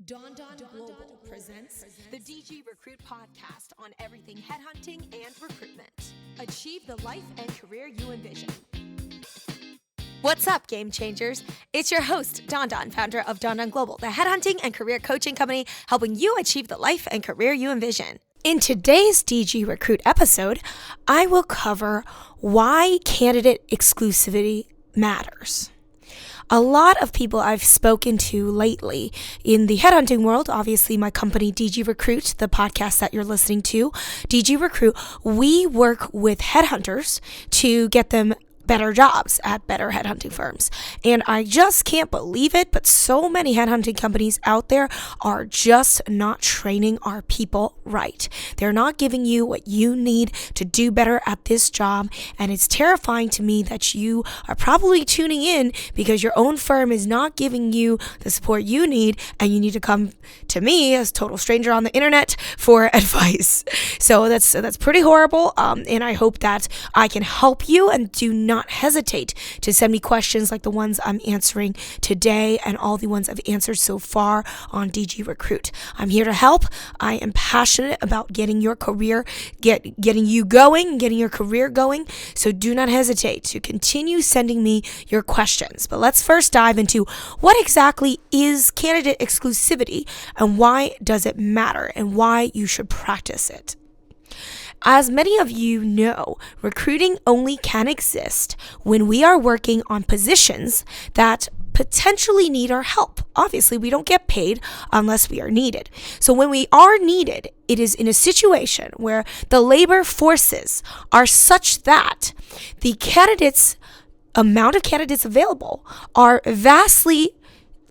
Don Global presents the DG Recruit podcast on everything headhunting and recruitment. Achieve the life and career you envision. What's up, game changers? It's your host, Don, founder of Don Global, the headhunting and career coaching company helping you achieve the life and career you envision. In today's DG Recruit episode, I will cover why candidate exclusivity matters. A lot of people I've spoken to lately in the headhunting world, obviously my company DG Recruit, the podcast that you're listening to, DG Recruit, we work with headhunters to get them better jobs at better headhunting firms. And I just can't believe it, but so many headhunting companies out there are just not training our people right. They're not giving you what you need to do better at this job. And it's terrifying to me that you are probably tuning in because your own firm is not giving you the support you need, and you need to come to me, as a total stranger on the internet, for advice. So that's pretty horrible. And I hope that I can help you, and do not hesitate to send me questions like the ones I'm answering today and all the ones I've answered so far on DG Recruit. I'm here to help. I am passionate about getting your career, getting you going, getting your career going. So do not hesitate to continue sending me your questions. But let's first dive into what exactly is candidate exclusivity and why does it matter and why you should practice it. As many of you know, recruiting only can exist when we are working on positions that potentially need our help. Obviously, we don't get paid unless we are needed. So when we are needed, it is in a situation where the labor forces are such that the amount of candidates available are vastly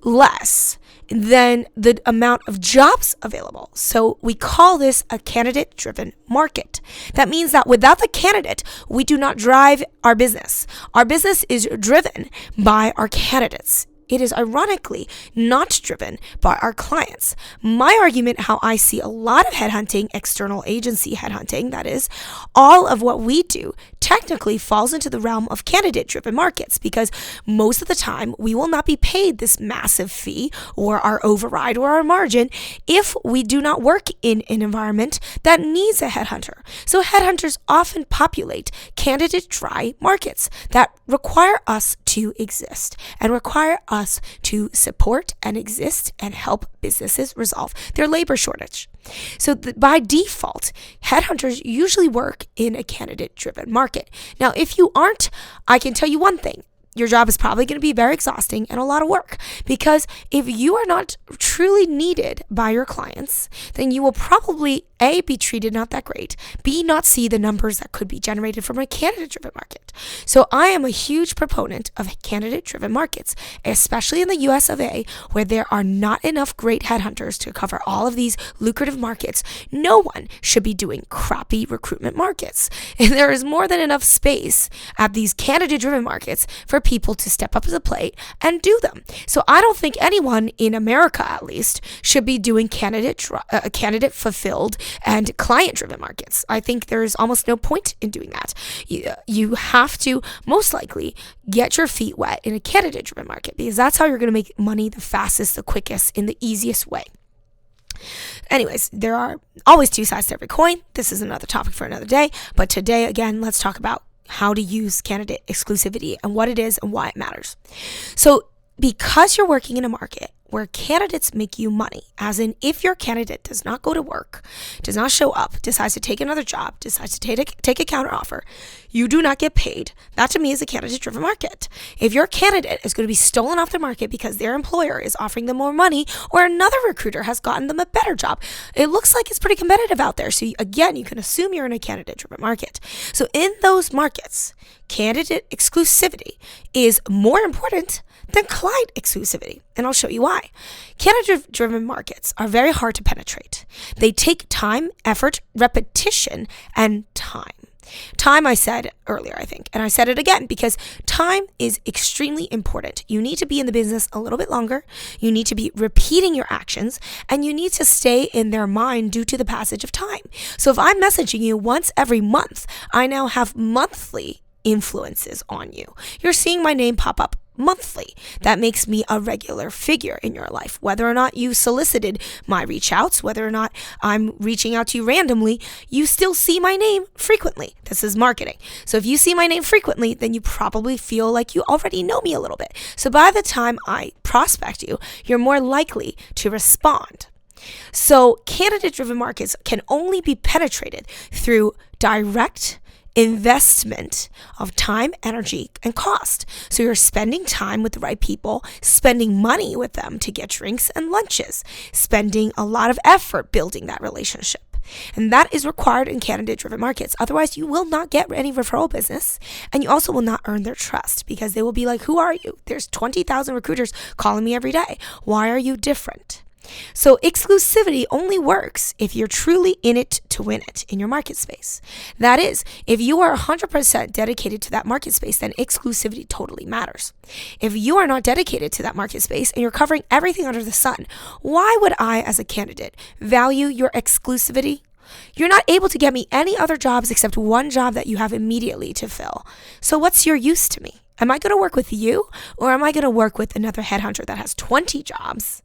less than the amount of jobs available. So we call this a candidate-driven market. That means that without the candidate, we do not drive our business. Our business is driven by our candidates. It is ironically not driven by our clients. My argument, how I see a lot of headhunting, external agency headhunting, that is, all of what we do technically falls into the realm of candidate-driven markets, because most of the time we will not be paid this massive fee or our override or our margin if we do not work in an environment that needs a headhunter. So headhunters often populate candidate-dry markets that require us to exist and require us to support and exist and help businesses resolve their labor shortage. So by default, headhunters usually work in a candidate-driven market. Now, if you aren't, I can tell you one thing. Your job is probably going to be very exhausting and a lot of work, because if you are not truly needed by your clients, then you will probably A, be treated not that great, B, not see the numbers that could be generated from a candidate-driven market. So I am a huge proponent of candidate-driven markets, especially in the US of A, where there are not enough great headhunters to cover all of these lucrative markets. No one should be doing crappy recruitment markets. And there is more than enough space at these candidate-driven markets for people to step up to the plate and do them. So I don't think anyone in America, at least, should be doing candidate fulfilled and client driven markets. I think there's almost no point in doing that. You have to most likely get your feet wet in a candidate driven market, because that's how you're going to make money the fastest, the quickest, in the easiest way. Anyways, there are always two sides to every coin. This is another topic for another day. But today, again, let's talk about how to use candidate exclusivity and what it is and why it matters. So because you're working in a market where candidates make you money, as in if your candidate does not go to work, does not show up, decides to take another job, decides to take a counter offer, you do not get paid. That to me is a candidate-driven market. If your candidate is going to be stolen off the market because their employer is offering them more money or another recruiter has gotten them a better job, it looks like it's pretty competitive out there. So again, you can assume you're in a candidate-driven market. So in those markets, candidate exclusivity is more important than client exclusivity. And I'll show you why. Candidate-driven markets are very hard to penetrate. They take time, effort, repetition, and time. Time, I said earlier, I think, and I said it again, because time is extremely important. You need to be in the business a little bit longer. You need to be repeating your actions, and you need to stay in their mind due to the passage of time. So if I'm messaging you once every month, I now have monthly influences on you. You're seeing my name pop up monthly. That makes me a regular figure in your life. Whether or not you solicited my reach outs, whether or not I'm reaching out to you randomly, you still see my name frequently. This is marketing. So if you see my name frequently, then you probably feel like you already know me a little bit. So by the time I prospect you, you're more likely to respond. So candidate-driven markets can only be penetrated through direct investment of time, energy, and cost. So you're spending time with the right people, spending money with them to get drinks and lunches, spending a lot of effort building that relationship. And that is required in candidate-driven markets. Otherwise, you will not get any referral business, and you also will not earn their trust because they will be like, who are you? There's 20,000 recruiters calling me every day. Why are you different? So exclusivity only works if you're truly in it to win it in your market space. That is, if you are 100% dedicated to that market space, then exclusivity totally matters. If you are not dedicated to that market space and you're covering everything under the sun, why would I, as a candidate, value your exclusivity? You're not able to get me any other jobs except one job that you have immediately to fill. So what's your use to me? Am I going to work with you, or am I going to work with another headhunter that has 20 jobs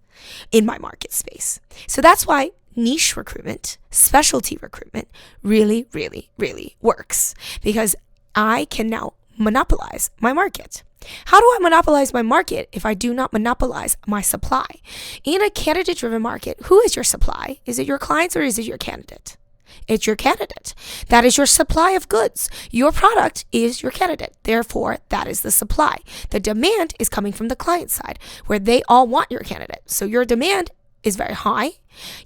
in my market space? So that's why niche recruitment, specialty recruitment really, really, really works, because I can now monopolize my market. How do I monopolize my market if I do not monopolize my supply? In a candidate-driven market, who is your supply? Is it your clients or is it your candidate? It's your candidate. That is your supply of goods. Your product is your candidate. Therefore, that is the supply. The demand is coming from the client side, where they all want your candidate. So your demand is very high,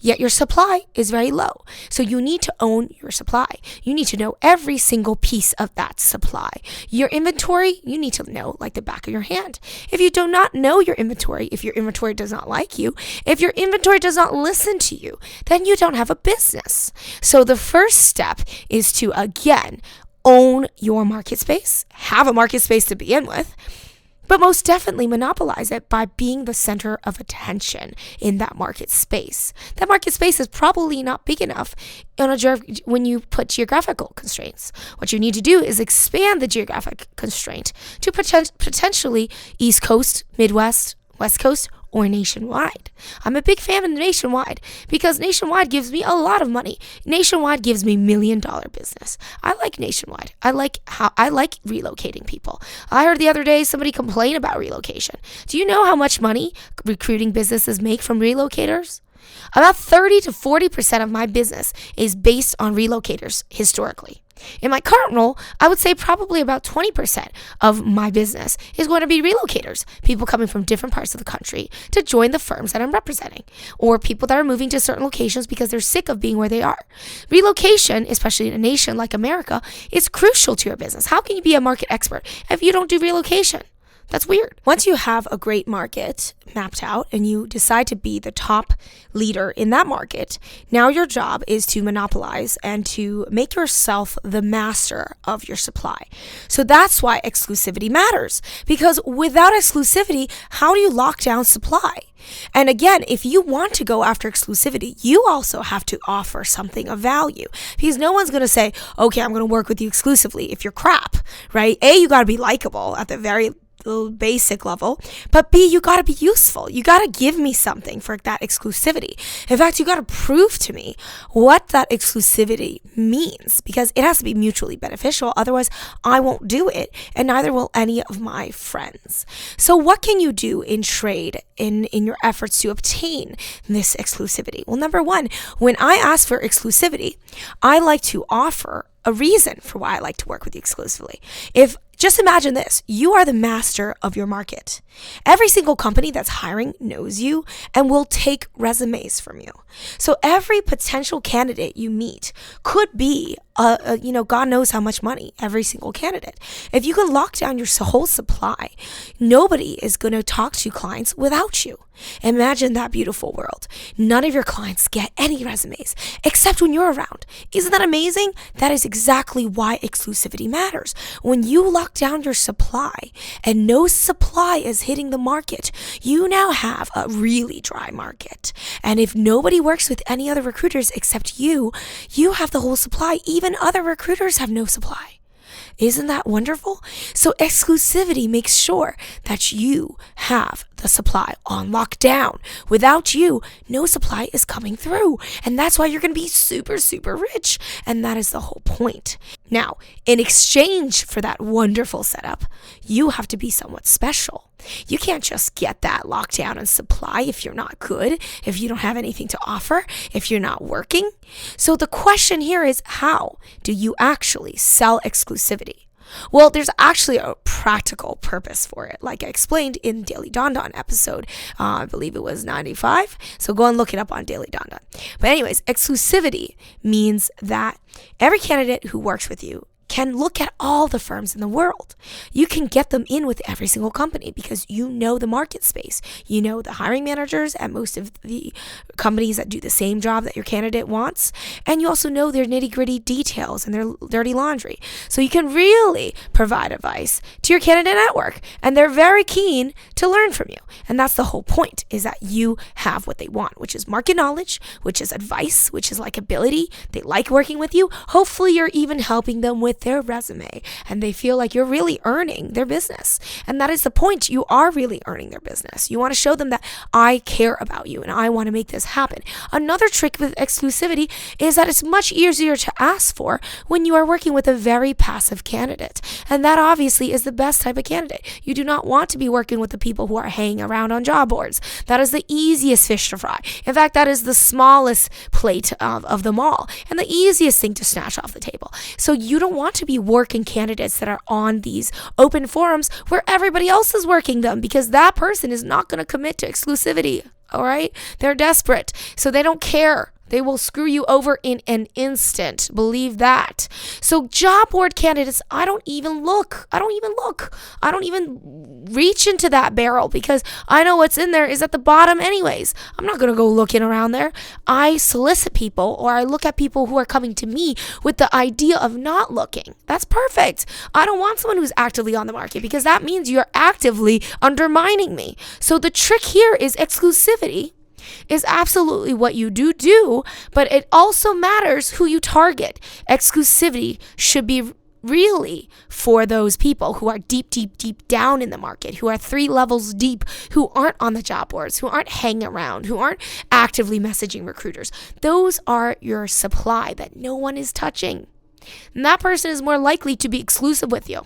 yet your supply is very low. So you need to own your supply. You need to know every single piece of that supply. Your inventory, you need to know like the back of your hand. If you do not know your inventory, if your inventory does not like you, if your inventory does not listen to you, then you don't have a business. So the first step is to, again, own your market space, have a market space to begin with, but most definitely monopolize it by being the center of attention in that market space. That market space is probably not big enough when you put geographical constraints. What you need to do is expand the geographic constraint to potentially East Coast, Midwest, West Coast, or nationwide. I'm a big fan of nationwide because nationwide gives me a lot of money. Nationwide gives me $1 million business. I like nationwide. I like relocating people. I heard the other day somebody complain about relocation. Do you know how much money recruiting businesses make from relocators? About 30 to 40% of my business is based on relocators historically. In my current role, I would say probably about 20% of my business is going to be relocators, people coming from different parts of the country to join the firms that I'm representing, or people that are moving to certain locations because they're sick of being where they are. Relocation, especially in a nation like America, is crucial to your business. How can you be a market expert if you don't do relocation? That's weird. Once you have a great market mapped out and you decide to be the top leader in that market, now your job is to monopolize and to make yourself the master of your supply. So that's why exclusivity matters, because without exclusivity, how do you lock down supply? And again, if you want to go after exclusivity, you also have to offer something of value, because no one's going to say, okay, I'm going to work with you exclusively if you're crap, right? A, you got to be likable at the very basic level, but B, you got to be useful. You got to give me something for that exclusivity. In fact, you got to prove to me what that exclusivity means, because it has to be mutually beneficial. Otherwise, I won't do it, and neither will any of my friends. So what can you do in trade in your efforts to obtain this exclusivity? Well, number one, when I ask for exclusivity, I like to offer a reason for why I like to work with you exclusively. Just imagine this. You are the master of your market. Every single company that's hiring knows you and will take resumes from you. So every potential candidate you meet could be, God knows how much money, every single candidate. If you can lock down your whole supply, nobody is going to talk to clients without you. Imagine that beautiful world. None of your clients get any resumes except when you're around. Isn't that amazing? That is exactly why exclusivity matters. When you lock down your supply and no supply is hitting the market, you now have a really dry market. And if nobody works with any other recruiters except you have the whole supply. Even other recruiters have no supply. Isn't that wonderful? So exclusivity makes sure that you have the supply on lockdown. Without you, no supply is coming through. And that's why you're going to be super, super rich. And that is the whole point. Now, in exchange for that wonderful setup, you have to be somewhat special. You can't just get that lockdown and supply if you're not good, if you don't have anything to offer, if you're not working. So the question here is, how do you actually sell exclusivity? Well, there's actually a practical purpose for it, like I explained in Daily Don Don episode, I believe it was 95. So go and look it up on Daily Don Don. But anyways, exclusivity means that every candidate who works with you can look at all the firms in the world. You can get them in with every single company because you know the market space. You know the hiring managers at most of the companies that do the same job that your candidate wants. And you also know their nitty-gritty details and their dirty laundry. So you can really provide advice to your candidate network. And they're very keen to learn from you. And that's the whole point, is that you have what they want, which is market knowledge, which is advice, which is likability. They like working with you. Hopefully you're even helping them with their resume and they feel like you're really earning their business. And that is the point. You are really earning their business. You want to show them that I care about you and I want to make this happen. Another trick with exclusivity is that it's much easier to ask for when you are working with a very passive candidate. And that obviously is the best type of candidate. You do not want to be working with the people who are hanging around on job boards. That is the easiest fish to fry. In fact, that is the smallest plate of them all and the easiest thing to snatch off the table. So you don't want to be working candidates that are on these open forums where everybody else is working them, because that person is not going to commit to exclusivity. All right? They're desperate. So they don't care. They will screw you over in an instant. Believe that. So job board candidates, I don't even look. I don't even reach into that barrel because I know what's in there is at the bottom anyways. I'm not going to go looking around there. I solicit people, or I look at people who are coming to me with the idea of not looking. That's perfect. I don't want someone who's actively on the market because that means you're actively undermining me. So the trick here is exclusivity is absolutely what you do, but it also matters who you target. Exclusivity should be really for those people who are deep down in the market, who are 3 levels deep, who aren't on the job boards, who aren't hanging around, who aren't actively messaging recruiters. Those are your supply that no one is touching. And that person is more likely to be exclusive with you.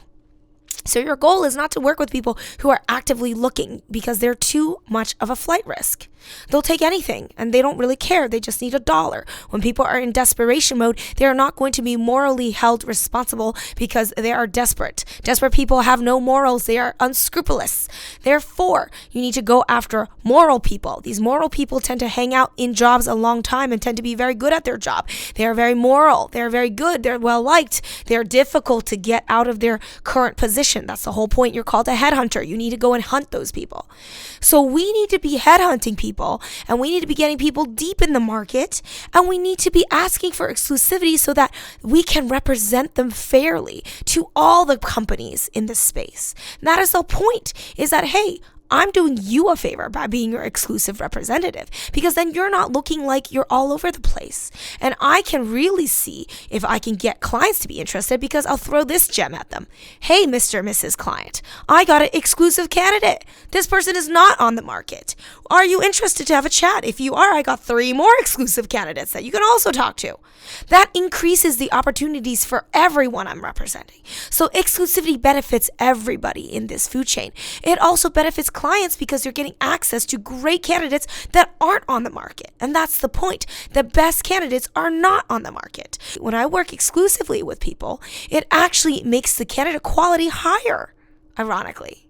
So your goal is not to work with people who are actively looking because they're too much of a flight risk. They'll take anything and they don't really care. They just need $1. When people are in desperation mode, they are not going to be morally held responsible because they are desperate. Desperate people have no morals. They are unscrupulous. Therefore, you need to go after moral people. These moral people tend to hang out in jobs a long time and tend to be very good at their job. They are very moral. They are very good. They're well liked. They're difficult to get out of their current position. That's the whole point. You're called a headhunter. You need to go and hunt those people. So we need to be headhunting people, and we need to be getting people deep in the market, and we need to be asking for exclusivity so that we can represent them fairly to all the companies in this space. And that is the point, is that, hey, I'm doing you a favor by being your exclusive representative, because then you're not looking like you're all over the place. And I can really see if I can get clients to be interested because I'll throw this gem at them. Hey, Mr. and Mrs. Client, I got an exclusive candidate. This person is not on the market. Are you interested to have a chat? If you are, I got 3 more exclusive candidates that you can also talk to. That increases the opportunities for everyone I'm representing. So exclusivity benefits everybody in this food chain. It also benefits clients because you're getting access to great candidates that aren't on the market. And that's the point. The best candidates are not on the market. When I work exclusively with people, it actually makes the candidate quality higher, ironically.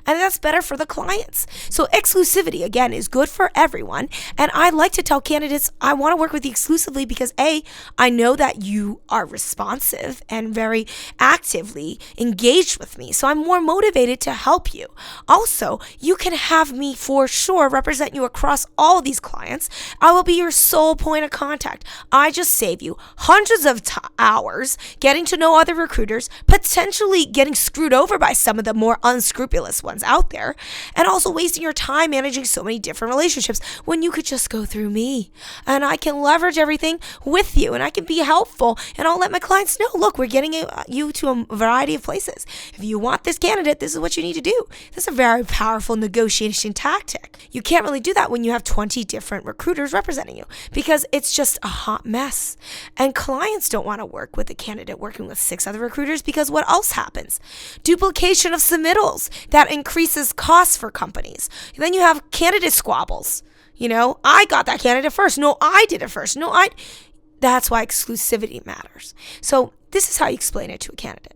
And that's better for the clients. So exclusivity, again, is good for everyone. And I like to tell candidates, I want to work with you exclusively because A, I know that you are responsive and very actively engaged with me. So I'm more motivated to help you. Also, you can have me for sure represent you across all these clients. I will be your sole point of contact. I just save you hundreds of hours getting to know other recruiters, potentially getting screwed over by some of the more unscrupulous best ones out there, and also wasting your time managing so many different relationships when you could just go through me and I can leverage everything with you and I can be helpful, and I'll let my clients know, look, we're getting you to a variety of places. If you want this candidate, this is what you need to do. This is a very powerful negotiation tactic. You can't really do that when you have 20 different recruiters representing you because it's just a hot mess. And clients don't want to work with a candidate working with 6 other recruiters because what else happens? Duplication of submittals that increases costs for companies. And then you have candidate squabbles. I got that candidate first. No, I did it first. That's why exclusivity matters. So this is how you explain it to a candidate.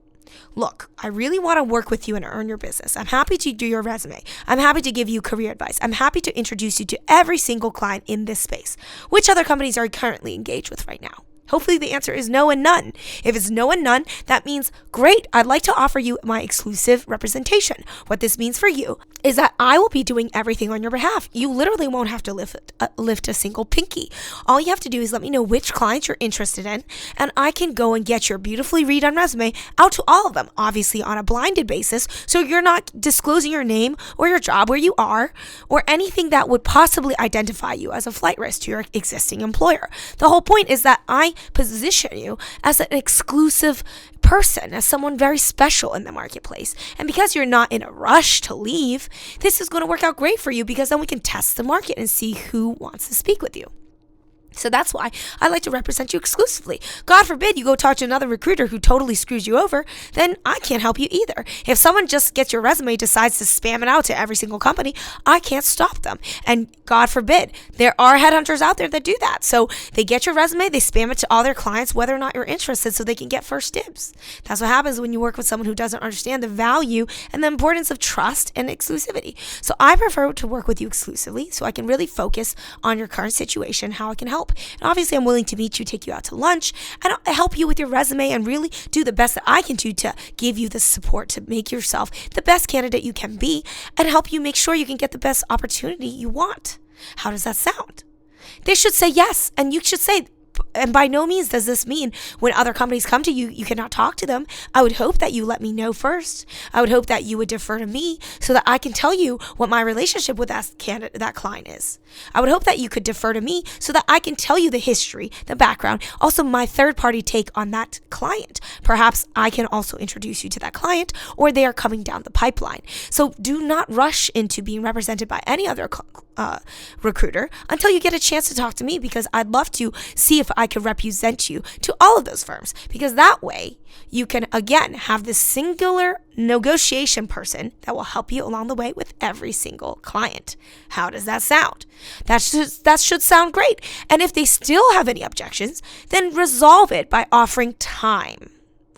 Look, I really want to work with you and earn your business. I'm happy to do your resume. I'm happy to give you career advice. I'm happy to introduce you to every single client in this space. Which other companies are you currently engaged with right now? Hopefully the answer is no and none. If it's no and none, that means, great, I'd like to offer you my exclusive representation. What this means for you is that I will be doing everything on your behalf. You literally won't have to lift a single pinky. All you have to do is let me know which clients you're interested in, and I can go and get your beautifully redone resume out to all of them, obviously on a blinded basis, so you're not disclosing your name or your job, where you are, or anything that would possibly identify you as a flight risk to your existing employer. The whole point is that I position you as an exclusive person, as someone very special in the marketplace. And because you're not in a rush to leave, this is going to work out great for you because then we can test the market and see who wants to speak with you. So that's why I like to represent you exclusively. God forbid you go talk to another recruiter who totally screws you over, then I can't help you either. If someone just gets your resume, decides to spam it out to every single company, I can't stop them. And God forbid, there are headhunters out there that do that. So they get your resume, they spam it to all their clients, whether or not you're interested, so they can get first dibs. That's what happens when you work with someone who doesn't understand the value and the importance of trust and exclusivity. So I prefer to work with you exclusively so I can really focus on your current situation, how I can help. And obviously, I'm willing to meet you, take you out to lunch, and help you with your resume and really do the best that I can do to give you the support to make yourself the best candidate you can be and help you make sure you can get the best opportunity you want. How does that sound? They should say yes, and you should say, and by no means does this mean when other companies come to you, you cannot talk to them. I would hope that you let me know first. I would hope that you would defer to me so that I can tell you what my relationship with that client is. I would hope that you could defer to me so that I can tell you the history, the background, also my third-party take on that client. Perhaps I can also introduce you to that client, or they are coming down the pipeline. So do not rush into being represented by any other recruiter until you get a chance to talk to me, because I'd love to see if I could represent you to all of those firms, because that way you can again have this singular negotiation person that will help you along the way with every single client. How does that sound? That should sound great. And if they still have any objections, then resolve it by offering time.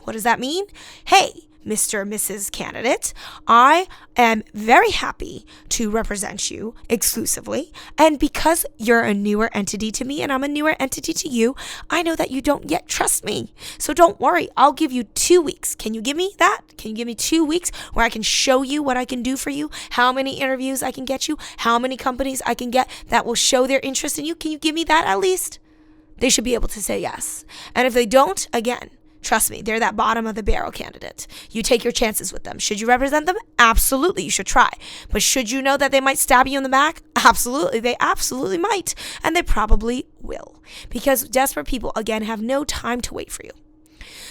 What does that mean? Hey, Mr. or Mrs. Candidate, I am very happy to represent you exclusively. And because you're a newer entity to me and I'm a newer entity to you, I know that you don't yet trust me. So don't worry, I'll give you 2 weeks. Can you give me that? Can you give me 2 weeks where I can show you what I can do for you? How many interviews I can get you? How many companies I can get that will show their interest in you? Can you give me that at least? They should be able to say yes. And if they don't, again, trust me, they're that bottom of the barrel candidate. You take your chances with them. Should you represent them? Absolutely, you should try. But should you know that they might stab you in the back? Absolutely, they absolutely might. And they probably will. Because desperate people, again, have no time to wait for you.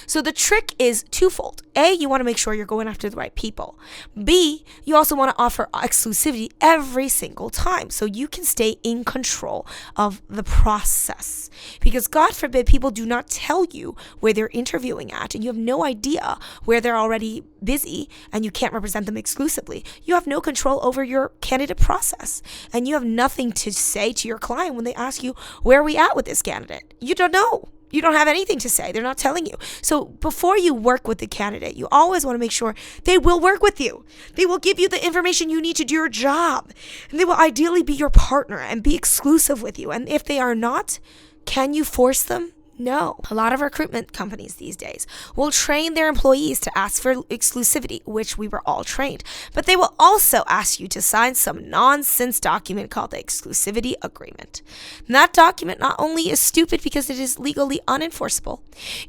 So the trick is twofold. A, you want to make sure you're going after the right people. B, you also want to offer exclusivity every single time so you can stay in control of the process. Because God forbid people do not tell you where they're interviewing at and you have no idea where they're already busy and you can't represent them exclusively. You have no control over your candidate process and you have nothing to say to your client when they ask you, where are we at with this candidate? You don't know. You don't have anything to say. They're not telling you. So before you work with the candidate, you always want to make sure they will work with you. They will give you the information you need to do your job. And they will ideally be your partner and be exclusive with you. And if they are not, can you force them? No. A lot of recruitment companies these days will train their employees to ask for exclusivity, which we were all trained, but they will also ask you to sign some nonsense document called the exclusivity agreement. And that document not only is stupid because it is legally unenforceable,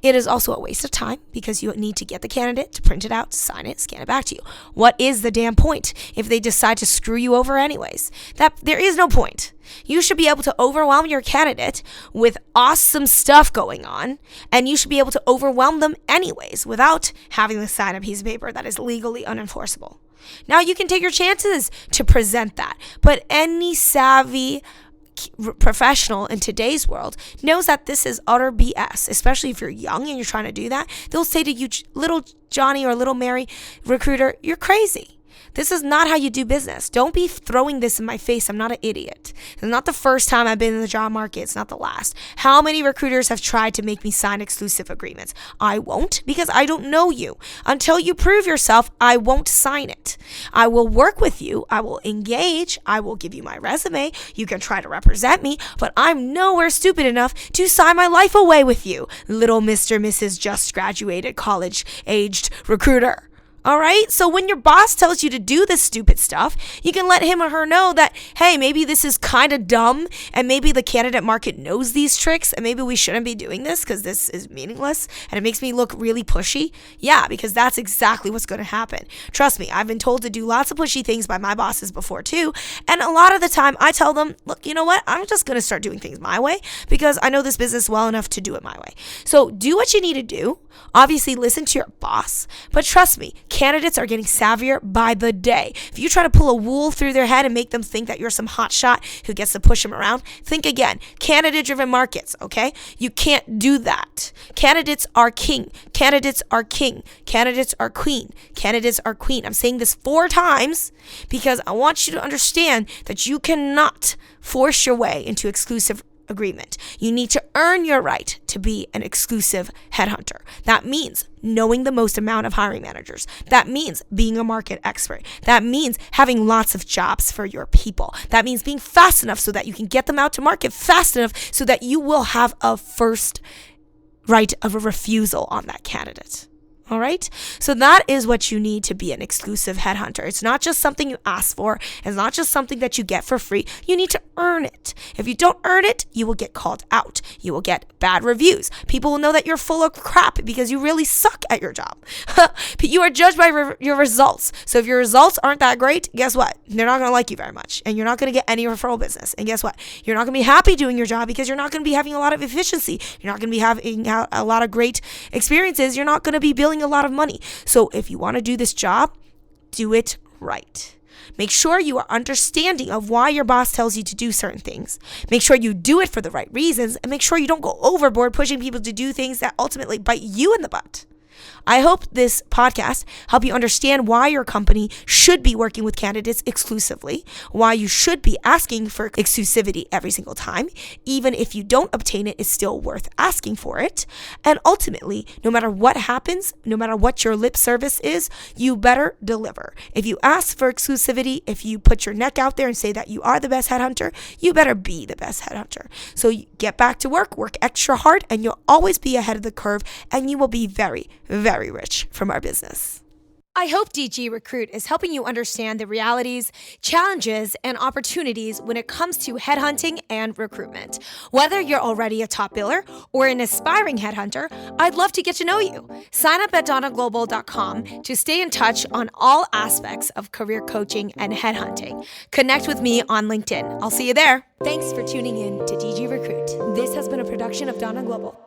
it is also a waste of time because you need to get the candidate to print it out, sign it, scan it back to you. What is the damn point if they decide to screw you over anyways? There is no point. You should be able to overwhelm your candidate with awesome stuff going on, and you should be able to overwhelm them anyways without having to sign a piece of paper that is legally unenforceable. Now you can take your chances to present that, but any savvy professional in today's world knows that this is utter BS, especially if you're young and you're trying to do that. They'll say to you, little Johnny or little Mary recruiter, you're crazy. This is not how you do business. Don't be throwing this in my face. I'm not an idiot. It's not the first time I've been in the job market. It's not the last. How many recruiters have tried to make me sign exclusive agreements? I won't because I don't know you. Until you prove yourself, I won't sign it. I will work with you. I will engage. I will give you my resume. You can try to represent me, but I'm nowhere stupid enough to sign my life away with you, little Mr. Mrs. just graduated college-aged recruiter. All right. So when your boss tells you to do this stupid stuff, you can let him or her know that, hey, maybe this is kind of dumb and maybe the candidate market knows these tricks and maybe we shouldn't be doing this because this is meaningless and it makes me look really pushy. Yeah, because that's exactly what's going to happen. Trust me, I've been told to do lots of pushy things by my bosses before too. And a lot of the time I tell them, look, you know what? I'm just going to start doing things my way because I know this business well enough to do it my way. So do what you need to do. Obviously, listen to your boss, but trust me, candidates are getting savvier by the day. If you try to pull a wool through their head and make them think that you're some hotshot who gets to push them around, think again. Candidate-driven markets, okay? You can't do that. Candidates are king. Candidates are king. Candidates are queen. Candidates are queen. I'm saying this 4 times because I want you to understand that you cannot force your way into exclusive agreement. You need to earn your right to be an exclusive headhunter. That means knowing the most amount of hiring managers. That means being a market expert. That means having lots of jobs for your people. That means being fast enough so that you can get them out to market fast enough so that you will have a first right of a refusal on that candidate. All right. So that is what you need to be an exclusive headhunter. It's not just something you ask for. It's not just something that you get for free. You need to earn it. If you don't earn it, you will get called out. You will get bad reviews. People will know that you're full of crap because you really suck at your job. You are judged by your results. So if your results aren't that great, guess what? They're not going to like you very much. And you're not going to get any referral business. And guess what? You're not going to be happy doing your job because you're not going to be having a lot of efficiency. You're not going to be having a lot of great experiences. You're not going to be building a lot of money. So if you want to do this job, do it right. Make sure you are understanding of why your boss tells you to do certain things. Make sure you do it for the right reasons, and make sure you don't go overboard pushing people to do things that ultimately bite you in the butt. I hope this podcast helped you understand why your company should be working with candidates exclusively, why you should be asking for exclusivity every single time. Even if you don't obtain it, it's still worth asking for it. And ultimately, no matter what happens, no matter what your lip service is, you better deliver. If you ask for exclusivity, if you put your neck out there and say that you are the best headhunter, you better be the best headhunter. So you get back to work extra hard, and you'll always be ahead of the curve, and you will be very, very rich from our business. I hope DG Recruit is helping you understand the realities, challenges, and opportunities when it comes to headhunting and recruitment. Whether you're already a top biller or an aspiring headhunter, I'd love to get to know you. Sign up at donnaglobal.com to stay in touch on all aspects of career coaching and headhunting. Connect with me on LinkedIn. I'll see you there. Thanks for tuning in to DG Recruit. This has been a production of Donna Global.